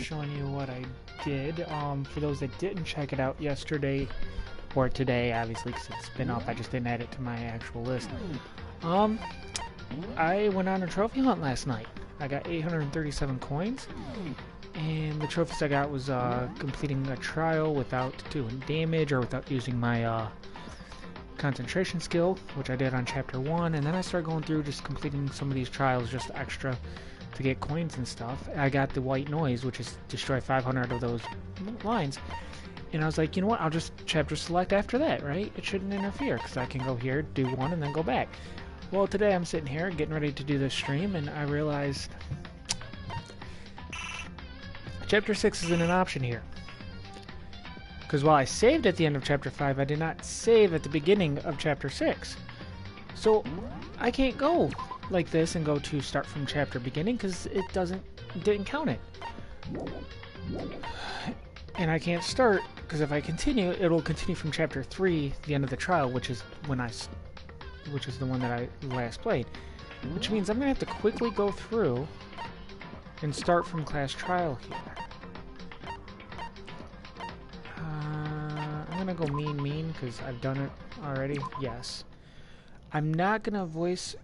showing you what I did. For those that didn't check it out yesterday, or today, obviously, because it's been up, I just didn't add it to my actual list. I went on a trophy hunt last night. I got 837 coins, and the trophies I got was completing a trial without doing damage or without using my concentration skill, which I did on chapter 1, and then I started going through just completing some of these trials just extra to get coins and stuff. I got the white noise, which is destroy 500 of those lines, and I was like, you know what, I'll just chapter select after that, right? It shouldn't interfere, because I can go here, do one, and then go back. Well, today I'm sitting here getting ready to do this stream, and I realized chapter 6 isn't an option here. Because while I saved at the end of chapter 5, I did not save at the beginning of chapter 6. So I can't go like this and go to start from chapter beginning, because it didn't count it. And I can't start, because if I continue, it'll continue from chapter 3, the end of the trial, which is the one that I last played. Which means I'm going to have to quickly go through and start from class trial here. I'm going to go mean, because I've done it already. Yes. I'm not going to voice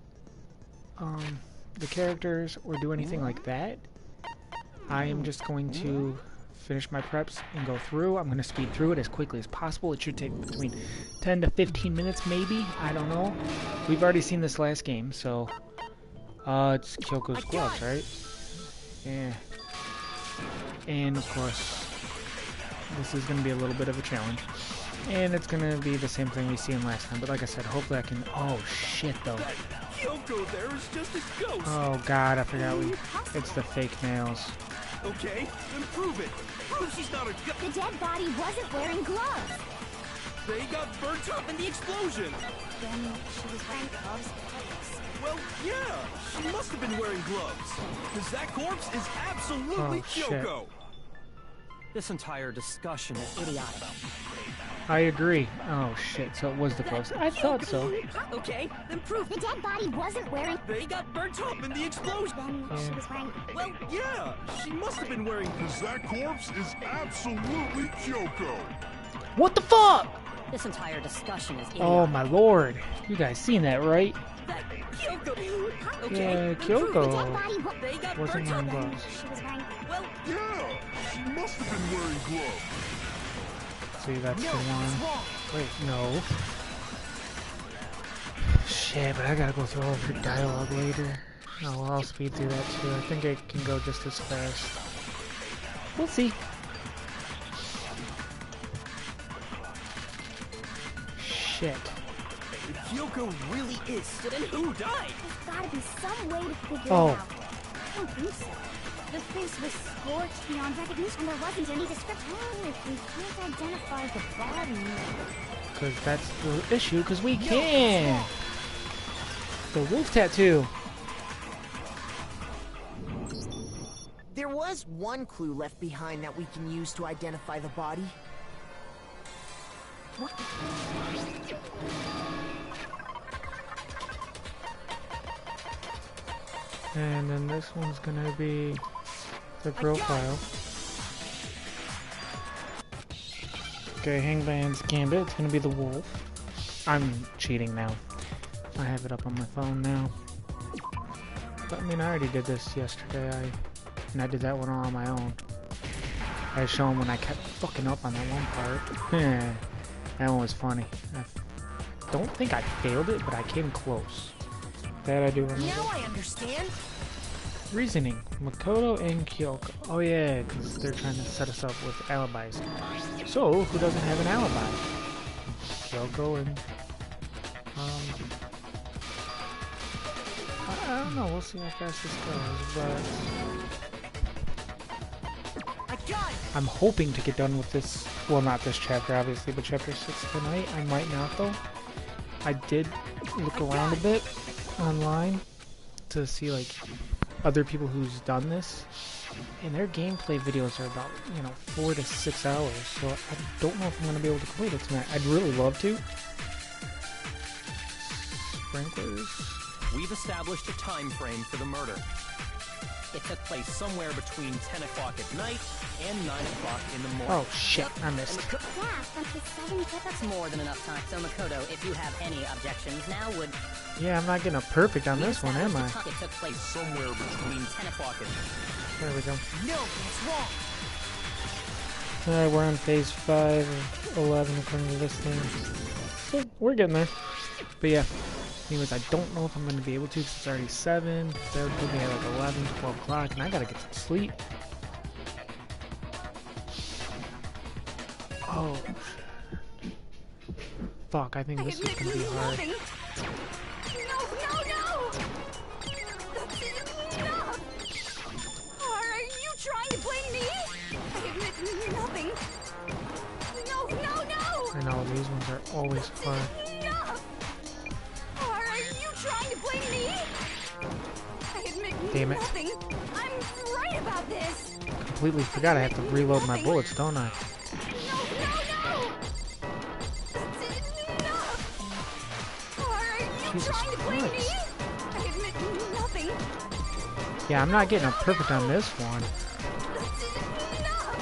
the characters or do anything like that. I am just going to finish my preps and go through. I'm going to speed through it as quickly as possible. It should take between 10 to 15 minutes maybe. I don't know. We've already seen this last game, so it's Kyoko's gloves, right? Yeah. And of course, this is going to be a little bit of a challenge. And it's going to be the same thing we seen last time. But like I said, hopefully I can... Oh, shit, though. Kyoko there is just a ghost. Oh, God, I forgot it's the fake nails. Okay, then prove it. Prove she's not a ghost. The dead body wasn't wearing gloves. They got burnt up in the explosion. Then she was wearing gloves. Well, yeah, she must have been wearing gloves. Because that corpse is absolutely Kyoko. This entire discussion is idiotic. I agree. Oh shit, so it was the gloves. I thought so. Okay, then prove the dead body wasn't wearing... They got burnt up in the explosion. Then she was wearing... Well, yeah, she must have been wearing... Because that corpse is absolutely Kyoko. What the fuck? This entire discussion is idiotic. Oh my lord. You guys seen that, right? That Kyoko. Okay, Yeah, Kyoko they wasn't wearing gloves. She was wearing... Well, Yeah, she must have been wearing gloves. See, that's the one. Wait, no. Shit, but I gotta go through all of her dialogue later. Oh, well, I'll speed through that too. I think it can go just as fast. We'll see. Shit. if Kyoko really is, then who died? There's gotta be some way to figure it Oh. out. I don't think so. The face was scorched beyond recognition, and there wasn't any description. Well, if we can't identify the body... Because that's the issue, because we can! The wolf tattoo! There was one clue left behind that we can use to identify the body. What? And then this one's gonna be the profile. Okay, Hangman's Gambit. It's gonna be the wolf. I'm cheating now. I have it up on my phone now. But I mean, I already did this yesterday. And I did that one all on my own. I was showing when I kept fucking up on that one part. That one was funny. I don't think I failed it, but I came close. That I do remember. Now I understand. Reasoning. Makoto and Kyoko. Oh yeah, because they're trying to set us up with alibis. So, who doesn't have an alibi? Kyoko and... I don't know, we'll see how fast this goes, but... I'm hoping to get done with this, well not this chapter obviously, but chapter 6 tonight. I might not though. I did look around a bit online to see like other people who's done this, and their gameplay videos are about, 4 to 6 hours, so I don't know if I'm going to be able to complete it tonight. I'd really love to. Sprinklers. We've established a time frame for the murder. It took place somewhere between 10 o'clock at night and 9 o'clock in the morning. Oh shit, I missed. Yeah, since the 7 took That's more than enough time. So Makoto, if you have any objections now would... Yeah, I'm not getting a perfect on this one, am I? It took place somewhere between 10 o'clock at night. There we go. No, that's wrong. Alright, we're on phase 5 of 11 according to this thing. So, we're getting there. But yeah. Anyways, I don't know if I'm going to be able to because it's already 7. That would put me at like 11, 12 o'clock, and I gotta get some sleep. Oh. Fuck, I think this is going to be hard. No! That's enough! Are you trying to blame me? I admit nothing. No! I know, these ones are always hard. Enough! Are you trying to blame me? I admit Damn it. nothing. I'm right about this. Completely forgot I have to reload my bullets, don't I? No! That's enough! Are you Jesus trying to blame me? Christ. I admit nothing. Yeah, I'm not getting a perfect on this one. That's enough!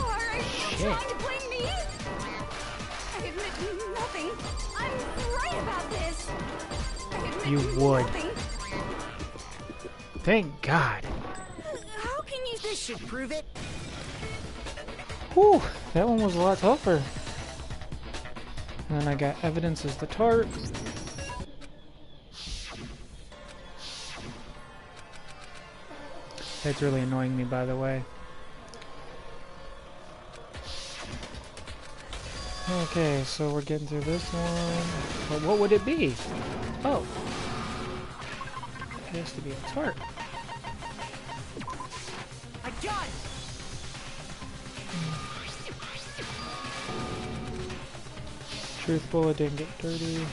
Are you Shit. trying to blame me? I admit nothing. I'm right about this. I admit You would. nothing. Thank God. How can you... This should prove it. Whew, that one was a lot tougher. And then I got evidence as the tart. That's really annoying me, by the way. Okay, so we're getting through this one. But what would it be? Oh. It has to be a tart. I got it. Truthful, it didn't get dirty.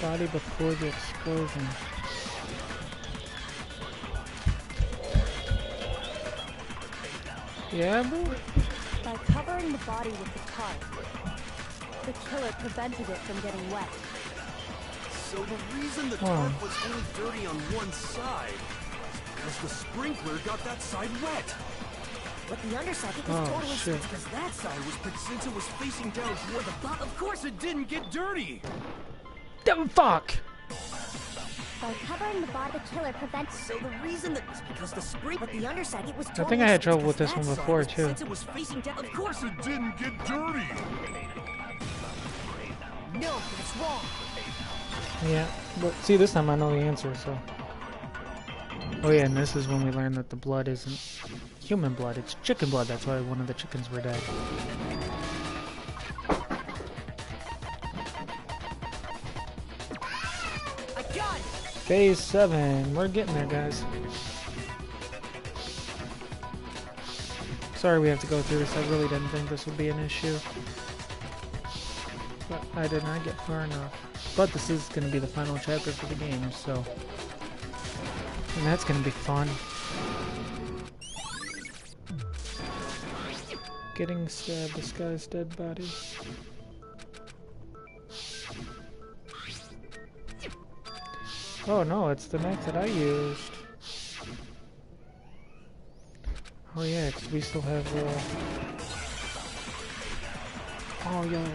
Body before the explosion. Yeah, boy. By covering the body with the tarp, the killer prevented it from getting wet. So the reason the Oh. tarp was only dirty on one side is because the sprinkler got that side wet. But the underside, it was Oh, totally shit. Because that side was since it was facing down toward the bottom. Of course it didn't get dirty. Damn, fuck! By covering the body, the killer prevents... So the reason that because the spring, but the underside, it was I totally think I had trouble with because this one that side before, was- too. Since it was facing down, Of course it didn't get dirty. No, that's wrong. Yeah, but see, this time I know the answer, so... Oh yeah, and this is when we learn that the blood isn't human blood, it's chicken blood. That's why one of the chickens were dead. I got it. Phase 7. We're getting there, guys. Sorry we have to go through this. I really didn't think this would be an issue. But I did not get far enough. But this is going to be the final chapter for the game, so... And that's going to be fun. Getting stabbed. This guy's dead body. Oh no, it's the knife that I used. Oh yeah, because we still have oh yeah,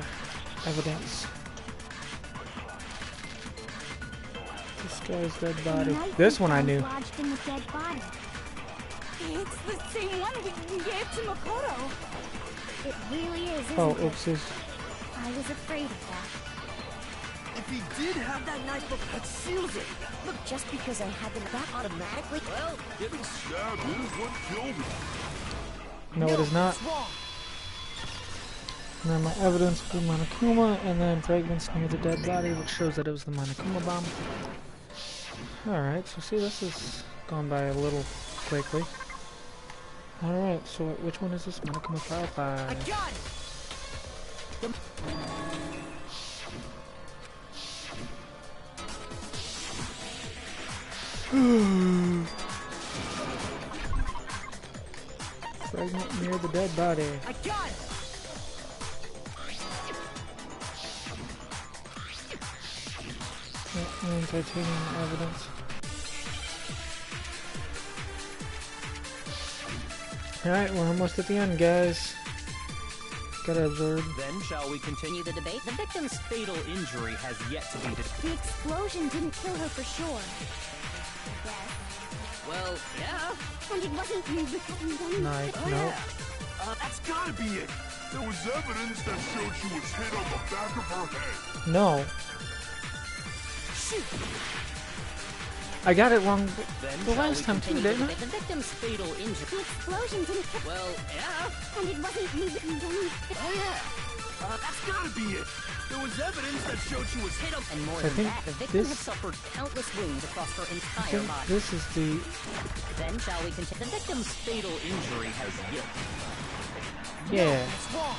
evidence. This guy's dead body. This one I knew. Lodged in the dead body. It's the same one we gave to Makoto. It really is, isn't Oh, it? oopsies. I was afraid of that. If he did have that knife book, that seals it. Look, just because I had them that automatically, well, Getting stabbed is what killed him. No, it is not. it's wrong. And then my evidence for Monokuma, and then fragments near the dead body, which shows that it was the Monokuma bomb. Alright, so see, this is gone by a little quickly. Alright, so which one is this? Monokuma File I 5. got it. Fragment near the dead body. I got it. And titanium evidence. Alright, we're almost at the end, guys. Gotta absorb. Then shall we continue the debate? The victim's fatal injury has yet to be determined. The explosion didn't kill her for sure. Yes. Well, yeah. And it wasn't you because Like, Oh, nope. yeah. That's gotta be it. There was evidence that showed she was hit on the back of her head. No. Shoot. I got it wrong Then the shall last we time too, continue didn't the I? debate? The victim's fatal The injury. explosion didn't kill. Well, yeah. And it wasn't you because Oh, yeah. That's gotta be it. There was evidence that showed she was hit on. And more I than think that, the victim this- had suffered countless wounds across her I entire think body. this is the... Then shall we continue? The victim's fatal injury has yet. Yeah. it's wrong.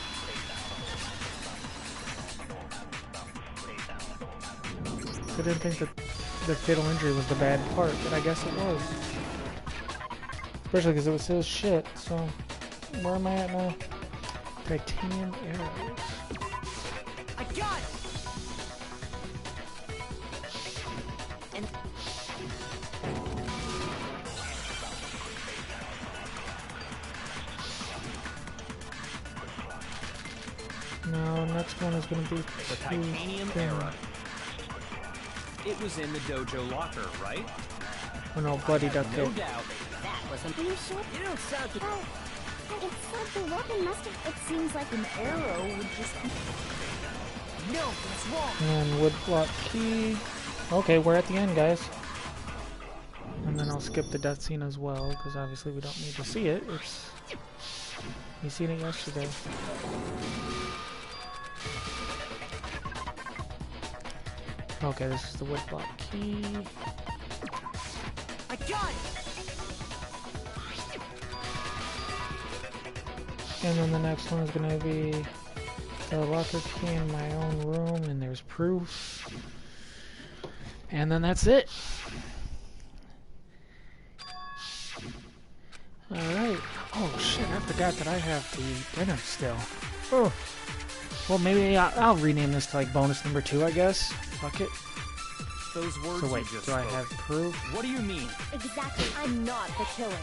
I didn't think that the fatal injury was the bad part, but I guess it was. Especially because it was his shit, so... Where am I at now? Titanium arrows. I got it! And No, next one is gonna be The titanium thin. arrow. It was in the dojo locker, right? Oh no, bloody duct No tape. doubt. That was Are you sure? you don't sound too... It said the weapon must have. It seems like an arrow would just be. No, that's wrong. And woodblock key. Okay, we're at the end, guys. And then I'll skip the death scene as well, because obviously we don't need to see it. It's... You seen it yesterday. Okay, this is the woodblock key. I got it! And then the next one is gonna be the locker key in my own room, and there's proof. And then that's it. Alright. Oh shit, I forgot that I have to eat dinner still. Oh. Well, maybe I'll rename this to like bonus number 2, I guess. Fuck it. those words So wait, you just do I spoke. have proof? What do you mean? Exactly. I'm not the killer.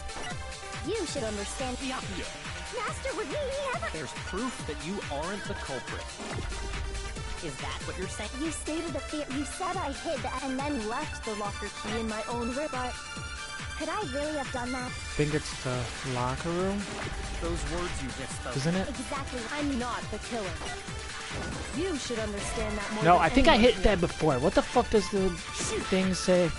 You should understand. Master, would we ever? There's proof that you aren't the culprit. Is that what you're saying? You stated a fear. You said I hid and then left the locker key in my own room, but could I really have done that? I think it's the locker room, Those words you just spoke. isn't it? Exactly. I'm not the killer. You should understand that more. No, than I think I anyone hit that before. What the fuck does the thing say?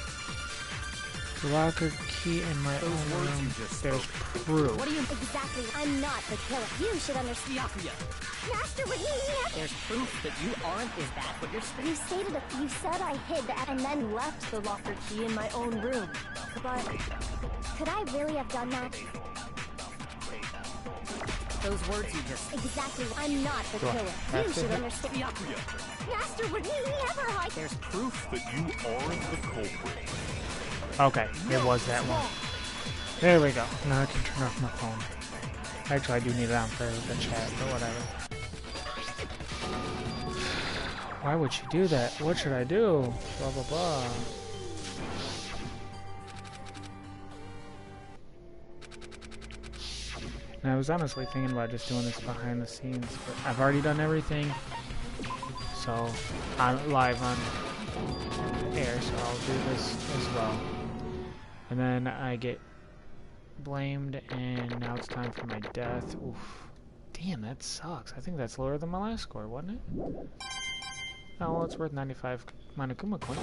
The locker key in my Those own words you room. just There's spoke. proof. What do you exactly? I'm not the killer. You should understand. Master, would we ever? There's proof that you aren't. Is that what you're saying? You stated that you said I hid and then left the locker key in my own room. But could I really have done that? Those words you just. Exactly. I'm not the Do I killer. have You to should hit- understand. Master, would we ever hide? There's proof That you aren't the culprit. Okay, it was that one. There we go. Now I can turn off my phone. Actually, I do need it on for the chat, but whatever. Why would she do that? What should I do? Blah, blah, blah. And I was honestly thinking about just doing this behind the scenes, but I've already done everything. So, I'm live on air, so I'll do this as well. And then I get blamed, and now it's time for my death. Oof. Damn, that sucks. I think that's lower than my last score, wasn't it? Oh, well, it's worth 95 Monokuma coins.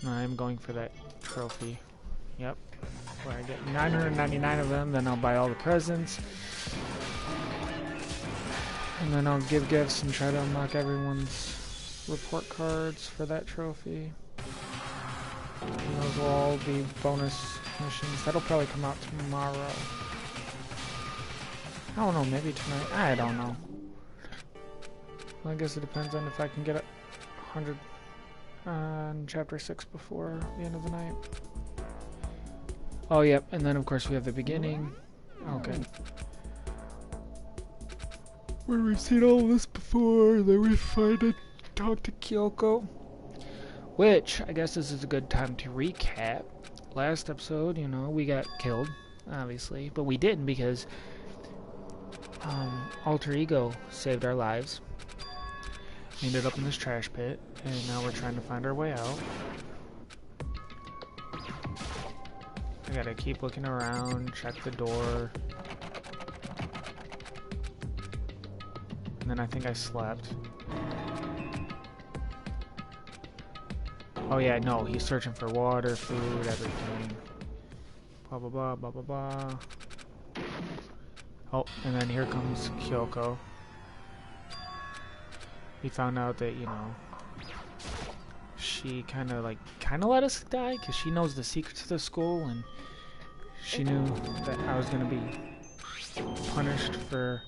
No, I'm going for that trophy. Yep. Where I get 999 of them, then I'll buy all the presents. And then I'll give gifts and try to unlock everyone's report cards for that trophy. And those will all be bonus missions. That'll probably come out tomorrow. I don't know, maybe tonight. I don't know. Well, I guess it depends on if I can get 100 on Chapter 6 before the end of the night. Oh, yep, and then of course we have the beginning. Okay. Where we've seen all this before, then we finally talk to Kyoko. Which, I guess this is a good time to recap. last episode, you know, we got killed, obviously. But we didn't because Alter Ego saved our lives. We ended up in this trash pit, and now we're trying to find our way out. I gotta keep looking around, check the door. And then I think I slept. Oh yeah, no, he's searching for water, food, everything. Blah blah blah blah blah blah. Oh, and then here comes Kyoko. We found out that, you know, she kind of let us die because she knows the secrets to the school, and she knew that I was gonna be punished for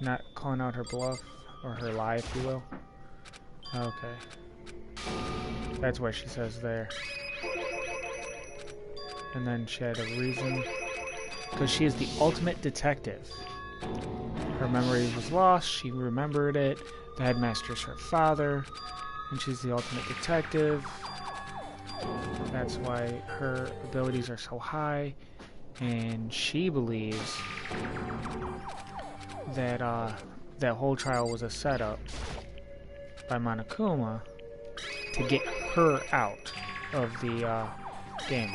not calling out her bluff, or her lie, if you will. Okay. That's why she says there. And then she had a reason. Because she is the ultimate detective. Her memory was lost, she remembered it. The headmaster's her father. And she's the ultimate detective. That's why her abilities are so high. And she believes that that whole trial was a setup by Monokuma to get her out of the game.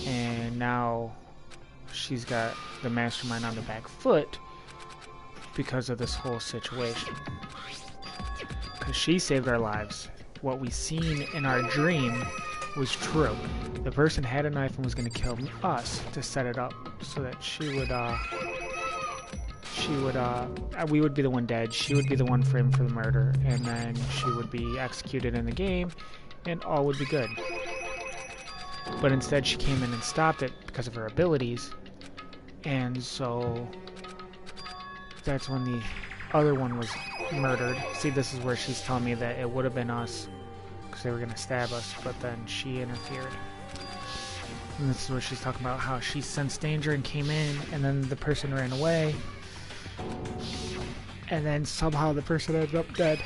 And now she's got the mastermind on the back foot because of this whole situation. Because she saved our lives. What we seen in our dream was true. The person had a knife and was going to kill us to set it up so that we would be the one dead, she would be the one framed for the murder, and then she would be executed in the game, and all would be good. But instead she came in and stopped it because of her abilities, and so that's when the other one was murdered. See, this is where she's telling me that it would have been us, because they were going to stab us, but then she interfered. And this is where she's talking about how she sensed danger and came in, and then the person ran away, and then somehow the person ended up dead.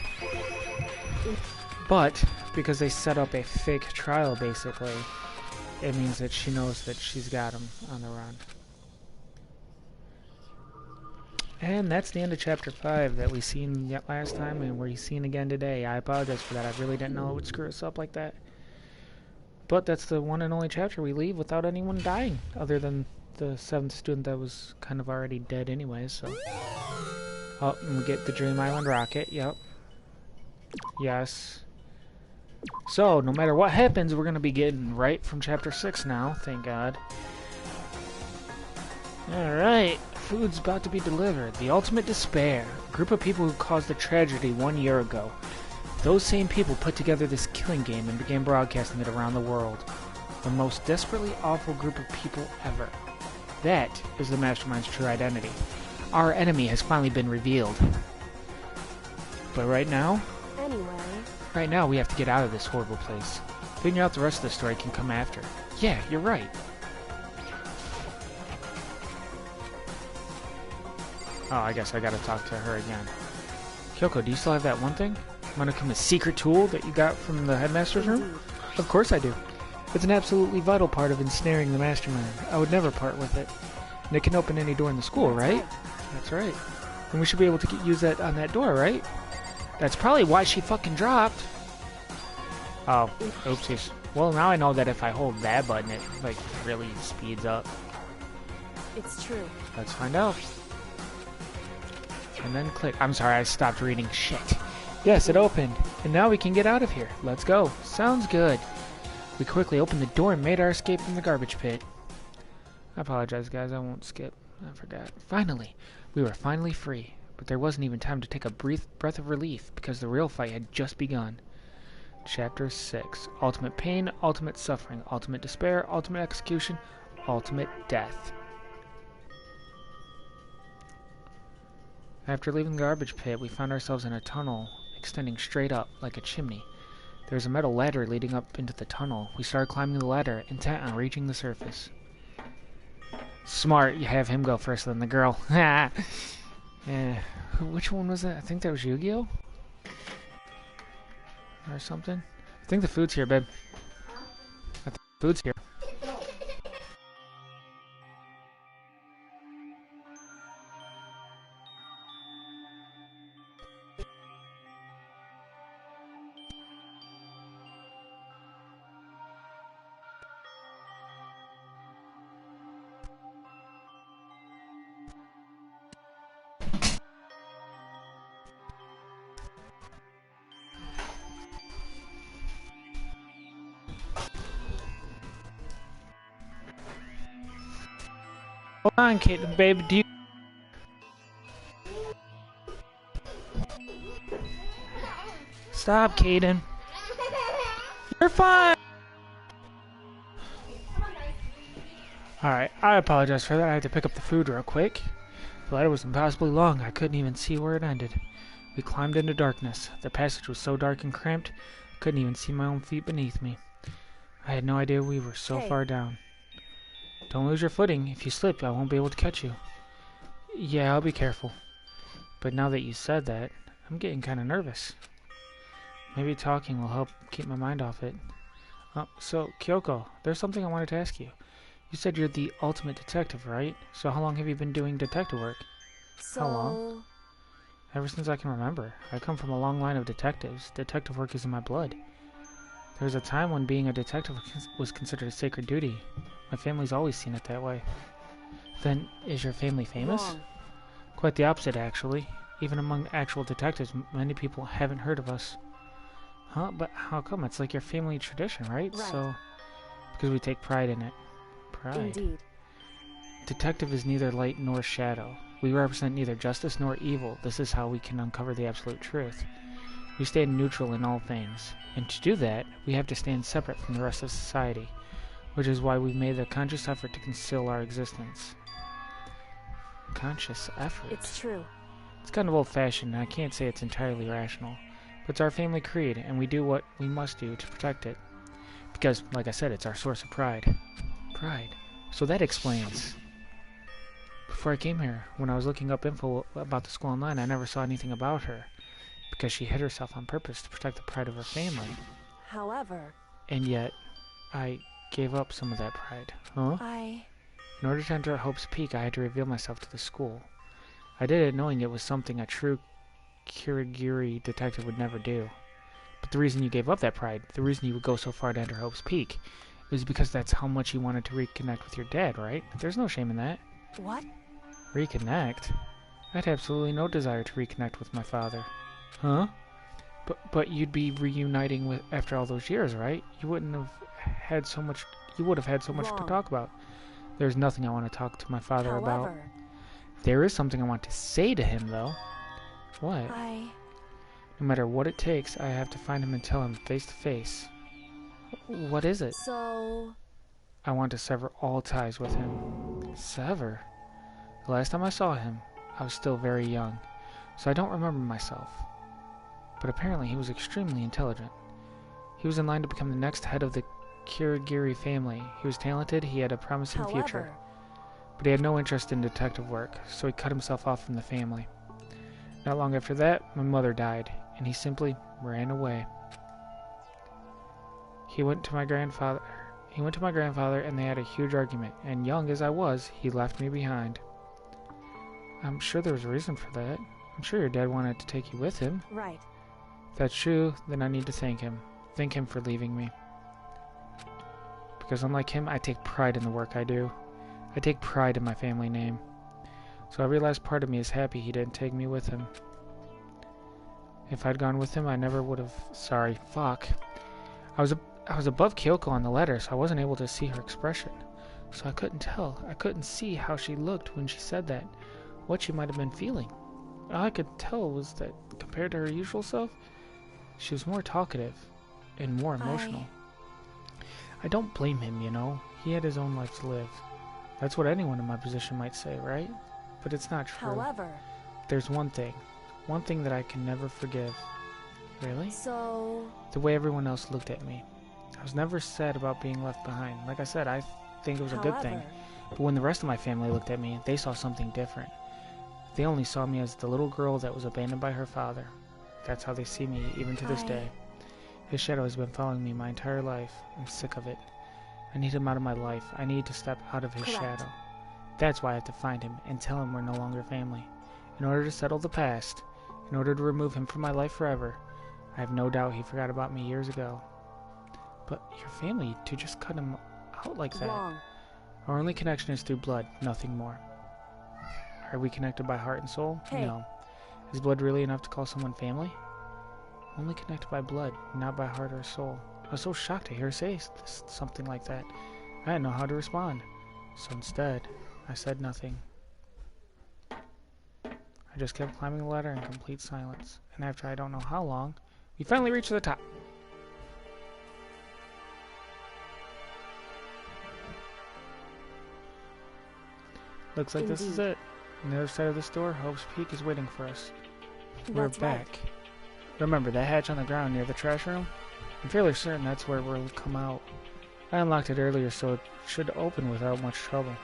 But because they set up a fake trial, basically, it means that she knows that she's got him on the run. And that's the end of Chapter 5 that we seen yet last time, and we're seeing again today. I apologize for that. I really didn't know it would screw us up like that. But that's the one and only chapter we leave without anyone dying, other than the 7th student that was kind of already dead anyway, so... Oh, and we get the Dream Island rocket, yep. Yes. So, no matter what happens, we're going to be getting right from Chapter 6 now, thank God. Alright, food's about to be delivered. The ultimate despair. A group of people who caused a tragedy 1 year ago. Those same people put together this killing game and began broadcasting it around the world. The most desperately awful group of people ever. That is the Mastermind's true identity. Our enemy has finally been revealed. But right now we have to get out of this horrible place. Figuring out the rest of the story can come after. Yeah, you're right. Oh, I guess I gotta talk to her again. Kyoko, do you still have that one thing? Monokuma's secret tool that you got from the headmaster's room? Of course I do. It's an absolutely vital part of ensnaring the mastermind. I would never part with it. And it can open any door in the school, right? That's right. And we should be able to use that on that door, right? That's probably why she fucking dropped. Oh, oopsies. Well, now I know that if I hold that button, it, like, really speeds up. It's true. Let's find out. And then click. I'm sorry, I stopped reading. Shit. Yes, it opened. And now we can get out of here. Let's go. Sounds good. We quickly opened the door and made our escape from the garbage pit. I apologize, guys. I won't skip. I forgot. Finally. We were finally free. But there wasn't even time to take a brief breath of relief because the real fight had just begun. Chapter 6. Ultimate pain, ultimate suffering, ultimate despair, ultimate execution, ultimate death. After leaving the garbage pit, we found ourselves in a tunnel extending straight up like a chimney. There was a metal ladder leading up into the tunnel. We started climbing the ladder, intent on reaching the surface. Smart, you have him go first, then the girl. Which one was that? I think that was Yu-Gi-Oh? Or something? think the food's here, babe. I think the food's here. Hold on, Kate, babe. Do you? Stop, Kaden. You're fine. Alright, I apologize for that. I had to pick up the food real quick. The ladder was impossibly long. I couldn't even see where it ended. We climbed into darkness. The passage was so dark and cramped, I couldn't even see my own feet beneath me. I had no idea we were so far down. Don't lose your footing. If you slip, I won't be able to catch you. Yeah, I'll be careful. But now that you said that, I'm getting kind of nervous. Maybe talking will help keep my mind off it. So, Kyoko, there's something I wanted to ask you. You said you're the ultimate detective, right? So how long have you been doing detective work? So... How long? Ever since I can remember. I come from a long line of detectives. Detective work is in my blood. There was a time when being a detective was considered a sacred duty. My family's always seen it that way. Then, is your family famous? Wrong. Quite the opposite, actually. Even among actual detectives, many people haven't heard of us. Huh? But how come? It's like your family tradition, right? Right. So, because we take pride in it. Pride. Indeed. Detective is neither light nor shadow. We represent neither justice nor evil. This is how we can uncover the absolute truth. We stand neutral in all things. And to do that, we have to stand separate from the rest of society, which is why we've made a conscious effort to conceal our existence. Conscious effort? It's true. It's kind of old-fashioned, and I can't say it's entirely rational. But it's our family creed, and we do what we must do to protect it. Because, like I said, it's our source of pride. Pride. So that explains. Before I came here, when I was looking up info about the school online, I never saw anything about her. Because she hid herself on purpose to protect the pride of her family. However... And yet, I gave up some of that pride. Huh? In order to enter Hope's Peak, I had to reveal myself to the school. I did it knowing it was something a true Kirigiri detective would never do. But the reason you gave up that pride, the reason you would go so far to enter Hope's Peak, was because that's how much you wanted to reconnect with your dad, right? There's no shame in that. What? Reconnect? I had absolutely no desire to reconnect with my father. Huh? But you'd be reuniting with after all those years, right? You wouldn't have had so much. You would have had so much to talk about. There's nothing I want to talk to my father about. There is something I want to say to him, though. What? No matter what it takes, I have to find him and tell him face to face. What is it? So... I want to sever all ties with him. Sever? The last time I saw him, I was still very young, so I don't remember myself. But apparently he was extremely intelligent. He was in line to become the next head of the Kirigiri family. He was talented, he had a promising future. But he had no interest in detective work, so he cut himself off from the family. Not long after that, my mother died, and he simply ran away. He went to my grandfather, and they had a huge argument, and young as I was, he left me behind. I'm sure there was a reason for that. I'm sure your dad wanted to take you with him. Right. If that's true, then I need to thank him. Thank him for leaving me. Because unlike him, I take pride in the work I do. I take pride in my family name. So every last part of me is happy he didn't take me with him. If I'd gone with him, I never would have... Sorry, fuck. I was above Kyoko on the ladder, so I wasn't able to see her expression. So I couldn't tell. I couldn't see how she looked when she said that. What she might have been feeling. All I could tell was that, compared to her usual self, she was more talkative and more emotional. I don't blame him, you know. He had his own life to live. That's what anyone in my position might say, right? But it's not true. However... There's one thing that I can never forgive. Really? So... The way everyone else looked at me. I was never sad about being left behind. Like I said, I think it was a good thing. But when the rest of my family looked at me, they saw something different. They only saw me as the little girl that was abandoned by her father. That's how they see me, even to this day. His shadow has been following me my entire life. I'm sick of it. I need him out of my life. I need to step out of his shadow. That's why I have to find him and tell him we're no longer family. In order to settle the past, in order to remove him from my life forever, I have no doubt he forgot about me years ago. But your family, to just cut him out like that. Our only connection is through blood, nothing more. Are we connected by heart and soul? Hey. No. Is blood really enough to call someone family? Only connected by blood, not by heart or soul. I was so shocked to hear her say something like that. I didn't know how to respond. So instead, I said nothing. I just kept climbing the ladder in complete silence. And after I don't know how long, we finally reached the top. Looks like this is it. On the other side of this door, Hope's Peak is waiting for us. We're back. Right. Remember that hatch on the ground near the trash room? I'm fairly certain that's where we'll come out. I unlocked it earlier, so it should open without much trouble.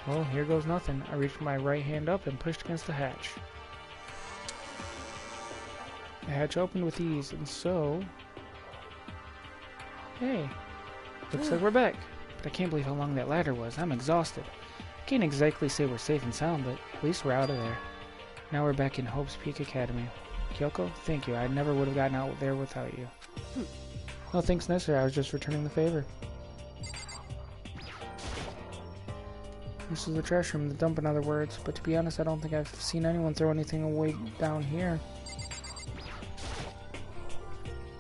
Well, here goes nothing. I reached my right hand up and pushed against the hatch. The hatch opened with ease, and so... Hey, looks like we're back. But I can't believe how long that ladder was. I'm exhausted. I can't exactly say we're safe and sound, but at least we're out of there. Now we're back in Hope's Peak Academy. Kyoko, thank you. I never would have gotten out there without you. No thanks necessary. I was just returning the favor. This is the trash room, the dump in other words, but to be honest, I don't think I've seen anyone throw anything away down here.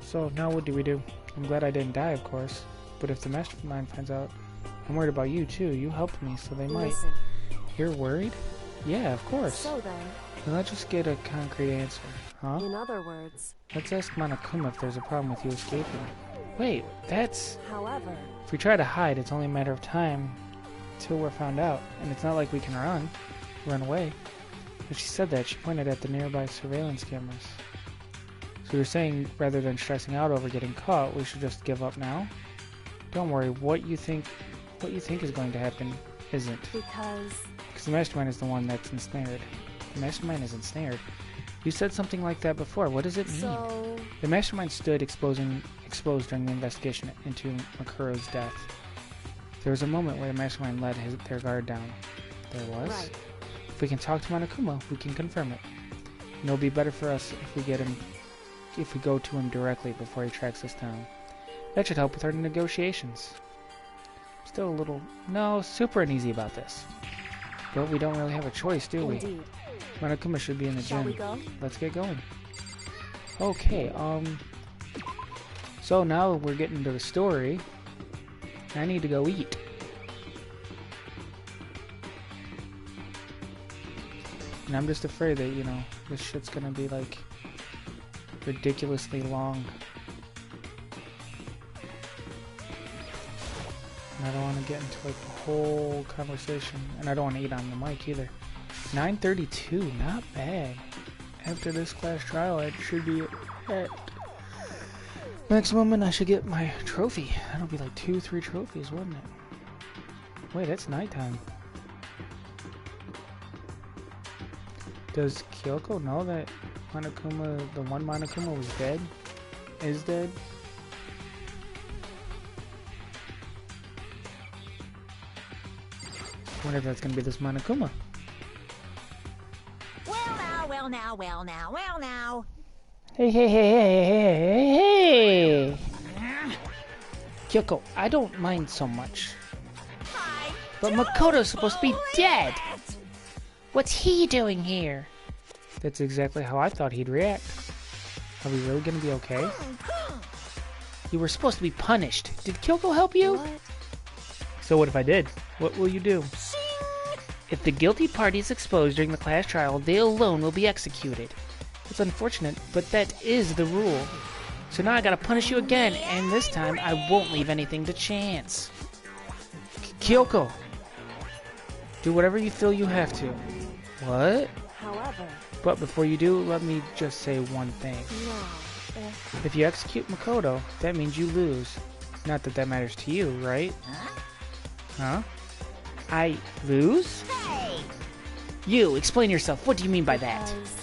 So, now what do we do? I'm glad I didn't die, of course, but if the mastermind finds out, I'm worried about you too. You helped me, so they might. Listen. You're worried? Yeah, of course. So then, let's just get a concrete answer, huh? in other words, Let's ask Monokuma if there's a problem with you escaping. Wait, that's... however, If we try to hide, it's only a matter of time till we're found out, and it's not like we can run away. If she said that, she pointed at the nearby surveillance cameras. So you're saying, rather than stressing out over getting caught, we should just give up now? Don't worry, what you think is going to happen isn't. because the mastermind is the one that's ensnared. The mastermind is ensnared. You said something like that before. What does it mean? so The mastermind stood exposed during the investigation into Makuro's death. There was a moment where the mastermind let their guard down. There was? right. If we can talk to Monokuma, we can confirm it. And it'll be better for us if we go to him directly before he tracks us down. That should help with our negotiations. Still a little... No, super uneasy about this. But we don't really have a choice, do we? Indeed. Monokuma should be in the Shall we gym. go? Let's get going. Okay, so now we're getting to the story. I need to go eat. And I'm just afraid that, you know, this shit's gonna be like ridiculously long. And I don't want to get into like the whole conversation. And I don't want to eat on the mic either. 9:32, not bad. After this class trial, I should be at maximum, and I should get my trophy. That'll be like 2-3 trophies, wouldn't it? Wait, it's nighttime. Does Kyoko know that Monokuma, the one Monokuma, was dead? Is dead? I wonder if that's gonna be this Monokuma. Well now. Hey. Kyoko, I don't mind so much. But Makoto's supposed to be dead! What's he doing here? That's exactly how I thought he'd react. Are we really gonna be okay? You were supposed to be punished. Did Kyoko help you? What? So what if I did? What will you do? If the guilty party is exposed during the class trial, they alone will be executed. It's unfortunate, but that is the rule. So now I gotta punish you again, and this time I won't leave anything to chance. Kyoko! Do whatever you feel you have to. What? However, But before you do, let me just say one thing. no. If you execute Makoto, that means you lose. Not that that matters to you, right? Huh? I lose? You, explain yourself. What do you mean by that? Because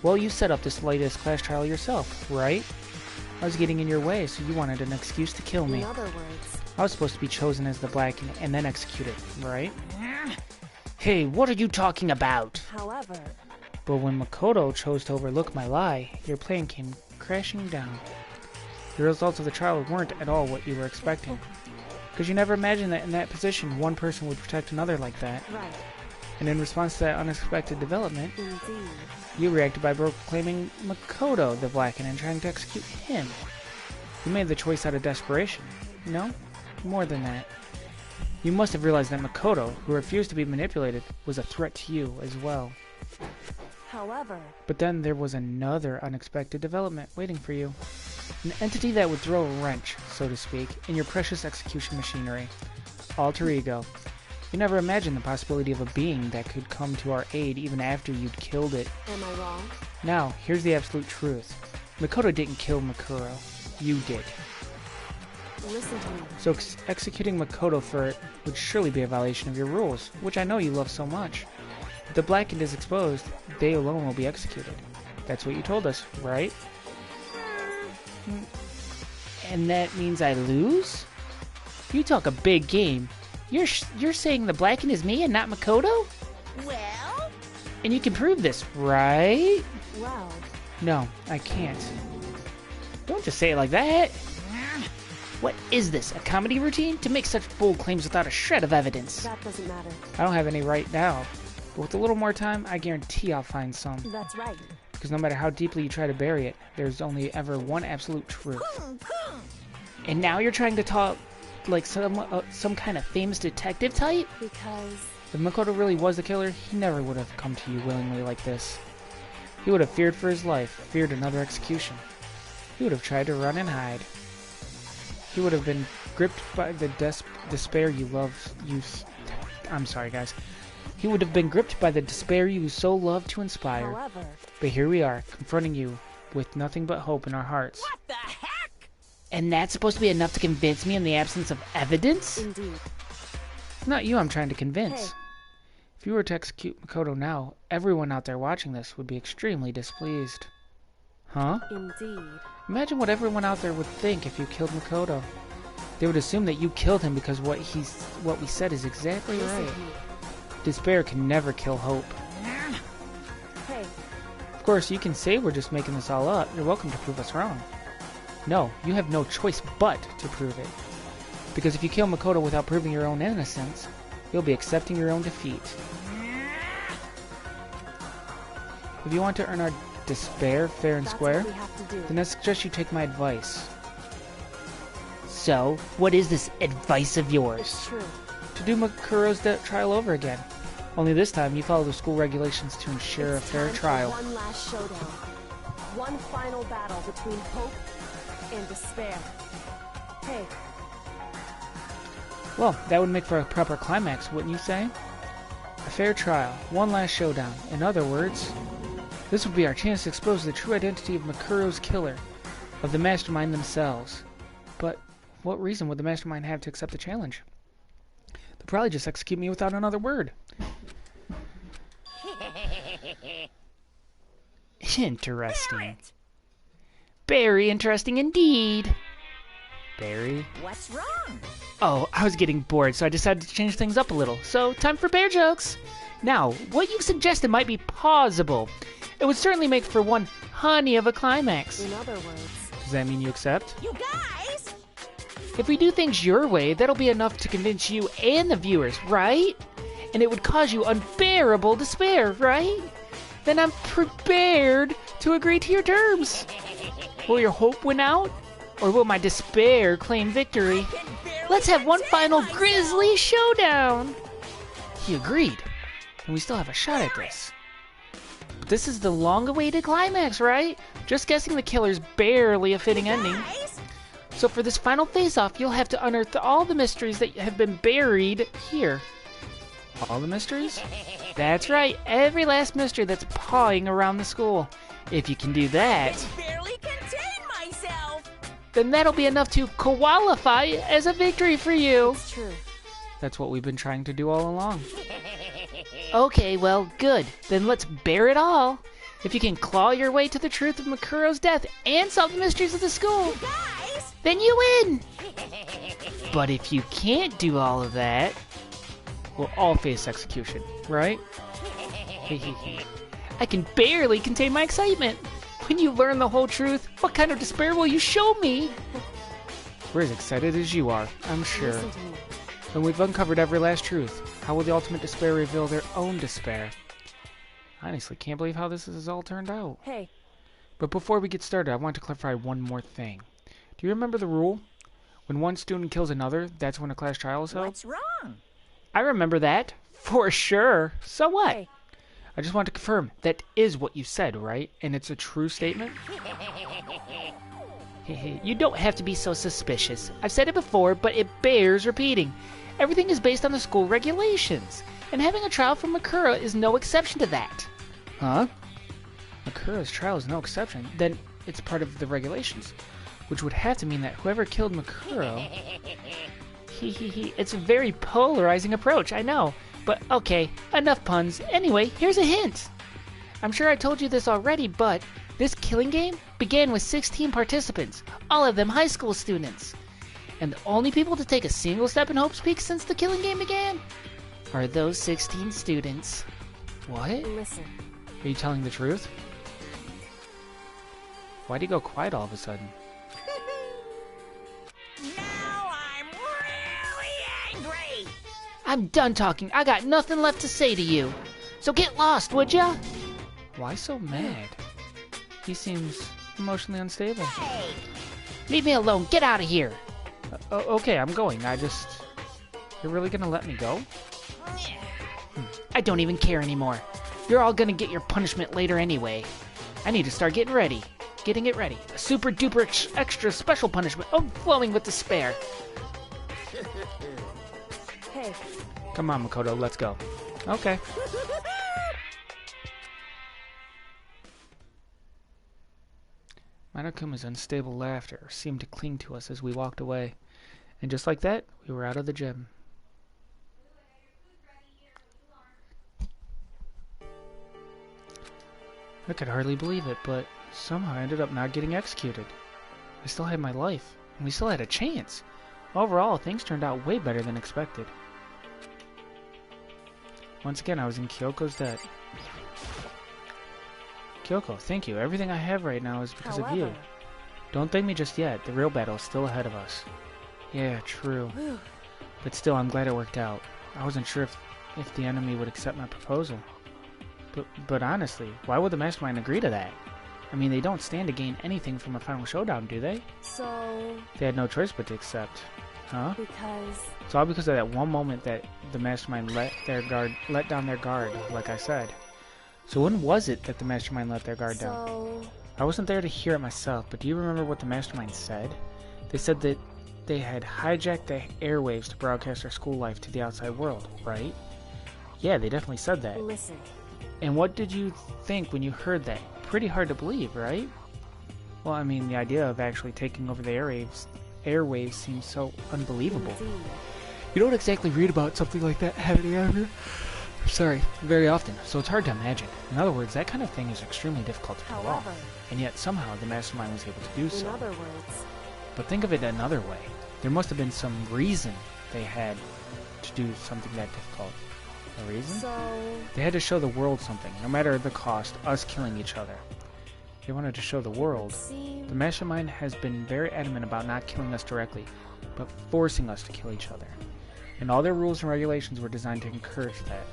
Well, you set up this latest class trial yourself, right? I was getting in your way, so you wanted an excuse to kill me. In other words... I was supposed to be chosen as the Blackened and then executed, right? Hey, what are you talking about? However... But when Makoto chose to overlook my lie, your plan came crashing down. The results of the trial weren't at all what you were expecting. Because you never imagined that in that position, one person would protect another like that. Right. And in response to that unexpected development, Indeed. you reacted by proclaiming Makoto the Blackened and trying to execute him. You made the choice out of desperation. No? More than that. You must have realized that Makoto, who refused to be manipulated, was a threat to you as well. However... But then there was another unexpected development waiting for you. An entity that would throw a wrench, so to speak, in your precious execution machinery. Alter Ego. You never imagined the possibility of a being that could come to our aid even after you'd killed it. Am I wrong? Now, here's the absolute truth. Makoto didn't kill Makuro. You did. Listen to me. So executing Makoto for it would surely be a violation of your rules, which I know you love so much. If the Blackened is exposed, they alone will be executed. That's what you told us, right? And that means I lose? You talk a big game. You're saying the Blackened is me and not Makoto? Well? And you can prove this, right? Well... No, I can't. Don't just say it like that. What is this, a comedy routine? To make such bold claims without a shred of evidence. That doesn't matter. I don't have any right now. But with a little more time, I guarantee I'll find some. That's right. Because no matter how deeply you try to bury it, there's only ever one absolute truth. And now you're trying to talk like some kind of famous detective type? Because... If Makoto really was the killer, he never would have come to you willingly like this. He would have feared for his life, feared another execution. He would have tried to run and hide. He would have been gripped by the despair you love. I'm sorry, guys. He would have been gripped by the despair you so love to inspire. However... But here we are, confronting you with nothing but hope in our hearts. What the heck? And that's supposed to be enough to convince me in the absence of evidence? Indeed. It's not you I'm trying to convince. Hey. If you were to execute Makoto now, everyone out there watching this would be extremely displeased. Huh? Indeed. Imagine what everyone out there would think if you killed Makoto. They would assume that you killed him because what we said is exactly Listen right. to me. Despair can never kill hope. Hey, Of course, you can say we're just making this all up. You're welcome to prove us wrong. No, you have no choice but to prove it. Because if you kill Makoto without proving your own innocence, you'll be accepting your own defeat. If you want to earn our despair fair and that's square, what we have to do. then I suggest you take my advice. So, what is this advice of yours? It's true. To do Makuro's trial over again. Only this time, you follow the school regulations to ensure It's a fair time for trial. one last showdown. One final battle between hope and despair. Hey, Well, that would make for a proper climax, wouldn't you say? A fair trial, one last showdown. In other words, this would be our chance to expose the true identity of Makuro's killer, of the mastermind themselves. But what reason would the mastermind have to accept the challenge? They'll probably just execute me without another word. Interesting. Very interesting indeed. Barry? what's wrong? Oh, I was getting bored, so I decided to change things up a little. So, time for bear jokes. Now, what you've suggested might be plausible. It would certainly make for one honey of a climax. In other words, Does that mean you accept? you guys! If we do things your way, that'll be enough to convince you and the viewers, right? And it would cause you unbearable despair, right? Then I'm prepared to agree to your terms. Will your hope win out? Or will my despair claim victory? Let's have one final grisly showdown. He agreed. And we still have a shot at this. But this is the long-awaited climax, right? Just guessing the killer's barely a fitting ending. So for this final face-off, you'll have to unearth all the mysteries that have been buried here. All the mysteries? That's right, every last mystery that's pawing around the school. If you can do that, barely contain myself! then that'll be enough to qualify as a victory for you. It's true. That's what we've been trying to do all along. Okay, well, good. Then let's bear it all. If you can claw your way to the truth of Makuro's death and solve the mysteries of the school, Guys! then you win! But if you can't do all of that, we'll all face execution, right? I can barely contain my excitement. When you learn the whole truth, what kind of despair will you show me? We're as excited as you are, I'm sure. Listen to me. When we've uncovered every last truth, how will the ultimate despair reveal their own despair? I honestly can't believe how this has all turned out. Hey. But before we get started, I want to clarify one more thing. Do you remember the rule? When one student kills another, that's when a class trial is held? What's wrong? I remember that. For sure. So what? Hey. I just want to confirm, that is what you said, right? And it's a true statement? You don't have to be so suspicious. I've said it before, but it bears repeating. Everything is based on the school regulations, and having a trial for Makura is no exception to that. Huh? Makura's trial is no exception. Then it's part of the regulations, which would have to mean that whoever killed Makura... It's a very polarizing approach, I know. But okay, enough puns. Anyway, here's a hint. I'm sure I told you this already, but this killing game began with 16 participants, all of them high school students. And the only people to take a single step in Hope's Peak since the killing game began are those 16 students. What? Listen. Are you telling the truth? Why'd he go quiet all of a sudden? Now I'm really angry! I'm done talking. I got nothing left to say to you. So get lost, would ya? Why so mad? He seems emotionally unstable. Hey! Leave me alone. Get out of here. Okay, I'm going. You're really gonna let me go? I don't even care anymore. You're all gonna get your punishment later anyway. I need to start getting ready. Getting it ready. A super duper extra special punishment overflowing with despair. Hey. Come on, Makoto, let's go. Okay. Manakuma's unstable laughter seemed to cling to us as we walked away. And just like that, we were out of the gym. I could hardly believe it, but somehow I ended up not getting executed. I still had my life, and we still had a chance. Overall, things turned out way better than expected. Once again, I was in Kyoko's debt. Kyoko, thank you. Everything I have right now is because of you. Don't thank me just yet. The real battle is still ahead of us. Yeah, true. But still, I'm glad it worked out. I wasn't sure if the enemy would accept my proposal. But honestly, why would the Mastermind agree to that? I mean, they don't stand to gain anything from a final showdown, do they? So... They had no choice but to accept. Huh? Because... It's all because of that one moment that the Mastermind let down their guard, like I said. So when was it that the Mastermind let their guard down? I wasn't there to hear it myself, but do you remember what the Mastermind said? They said that they had hijacked the airwaves to broadcast their school life to the outside world, right? Yeah, they definitely said that. Listen. And what did you think when you heard that? Pretty hard to believe, right? Well, I mean, the idea of actually taking over the airwaves seems so unbelievable. Indeed. You don't exactly read about something like that happening ever. Sorry, very often, so it's hard to imagine. In other words, that kind of thing is extremely difficult to pull off. And yet somehow the Mastermind was able to do so. In other words... But think of it another way. There must have been some reason they had to do something that difficult. A reason? So... They had to show the world something, no matter the cost, us killing each other. They wanted to show the world. The Mastermind has been very adamant about not killing us directly, but forcing us to kill each other. And all their rules and regulations were designed to encourage that.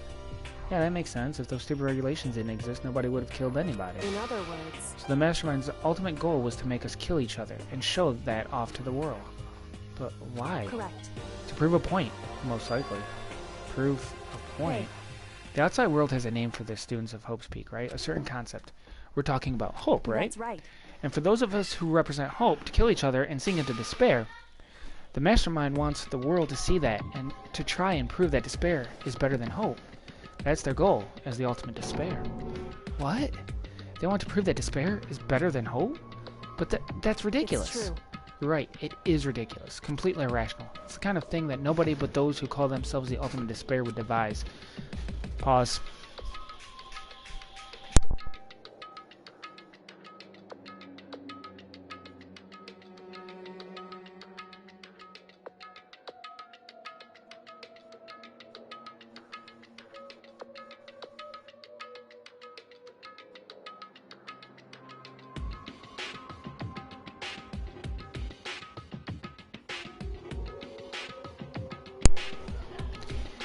Yeah, that makes sense. If those stupid regulations didn't exist, nobody would have killed anybody. In other words... So the Mastermind's ultimate goal was to make us kill each other and show that off to the world. But why? Correct. To prove a point, most likely. Prove a point? The outside world has a name for the students of Hope's Peak, right? A certain concept. We're talking about hope, right? That's right. And for those of us who represent hope to kill each other and sink into despair, the Mastermind wants the world to see that and to try and prove that despair is better than hope. That's their goal, as the ultimate despair. What? They want to prove that despair is better than hope? But that's ridiculous. It's true. You're right, it is ridiculous. Completely irrational. It's the kind of thing that nobody but those who call themselves the ultimate despair would devise. Pause.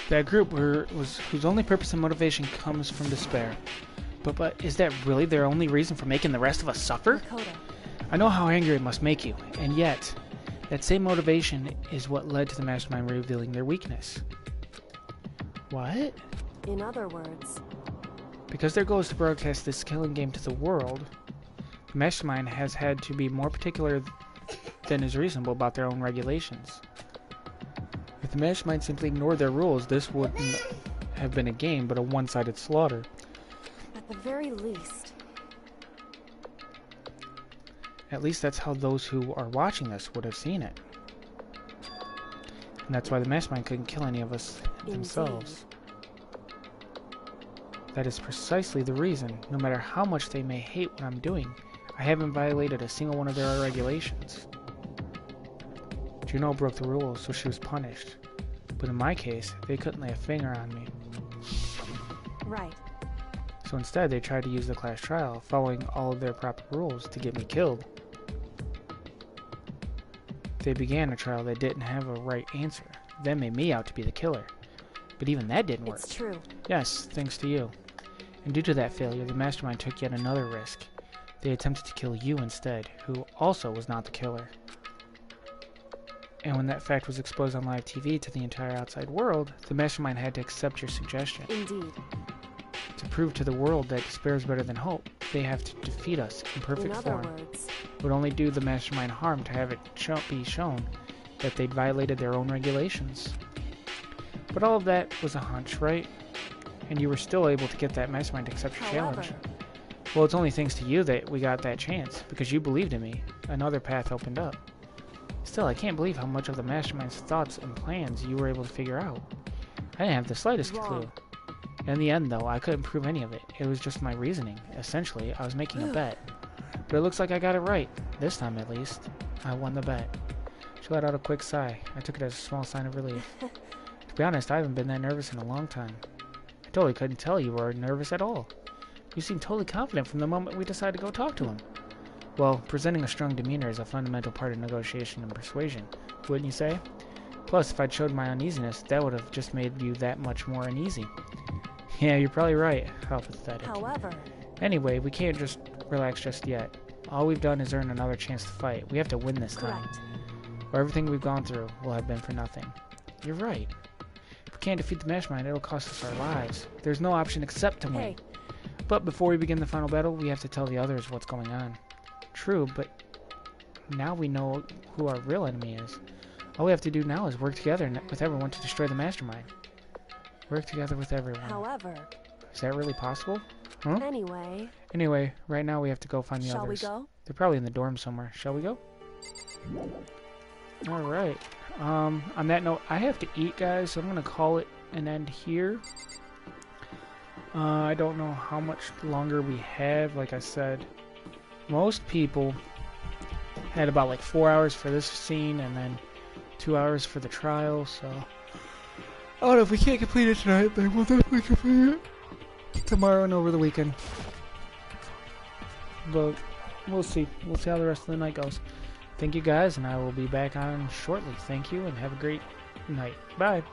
That group whose only purpose and motivation comes from despair. But is that really their only reason for making the rest of us suffer? Makoto. I know how angry it must make you, and yet, that same motivation is what led to the Mastermind revealing their weakness. What? In other words, Because their goal is to broadcast this killing game to the world, the Mastermind has had to be more particular than is reasonable about their own regulations. If the Mastermind simply ignored their rules, this wouldn't have been a game, but a one-sided slaughter. at the very least, At least that's how those who are watching this would have seen it. And that's why the Mastermind couldn't kill any of us themselves. That is precisely the reason, no matter how much they may hate what I'm doing, I haven't violated a single one of their regulations. Juno broke the rules, so she was punished. But in my case, they couldn't lay a finger on me. right. So instead, they tried to use the class trial, following all of their proper rules, to get me killed. They began a trial that didn't have a right answer, then made me out to be the killer. But even that didn't work. It's true. Yes, thanks to you. And due to that failure, the Mastermind took yet another risk. They attempted to kill you instead, who also was not the killer. And when that fact was exposed on live TV to the entire outside world, the Mastermind had to accept your suggestion. Indeed. To prove to the world that despair is better than hope, they have to defeat us in perfect In other form. words, It would only do the Mastermind harm to have it be shown that they'd violated their own regulations. But all of that was a hunch, right? And you were still able to get that Mastermind to accept your challenge. Well, it's only thanks to you that we got that chance, because you believed in me. Another path opened up. Still, I can't believe how much of the Mastermind's thoughts and plans you were able to figure out. I didn't have the slightest clue. In the end, though, I couldn't prove any of it. It was just my reasoning. Essentially, I was making a bet. But it looks like I got it right. This time, at least. I won the bet. She let out a quick sigh. I took it as a small sign of relief. To be honest, I haven't been that nervous in a long time. I totally couldn't tell you were nervous at all. You seemed totally confident from the moment we decided to go talk to him. Well, presenting a strong demeanor is a fundamental part of negotiation and persuasion, wouldn't you say? Plus, if I'd showed my uneasiness, that would have just made you that much more uneasy. Yeah, you're probably right. How pathetic. however, Anyway, we can't just relax just yet. All we've done is earn another chance to fight. We have to win this time. correct. Or everything we've gone through will have been for nothing. You're right. If we can't defeat the Mastermind, it'll cost us our lives. There's no option except to win. Hey, But before we begin the final battle, we have to tell the others what's going on. True, but now we know who our real enemy is. All we have to do now is work together with everyone to destroy the Mastermind. Work together with everyone. however, Is that really possible? Huh? anyway, Anyway, right now we have to go find the shall we others. go? They're probably in the dorm somewhere. Shall we go? Alright. On that note, I have to eat, guys, so I'm going to call it an end here. I don't know how much longer we have. Like I said, most people had about like 4 hours for this scene and then 2 hours for the trial, so I don't know, if we can't complete it tonight, then we'll definitely complete it tomorrow and over the weekend. But we'll see. We'll see how the rest of the night goes. Thank you guys, and I will be back on shortly. Thank you, and have a great night. Bye.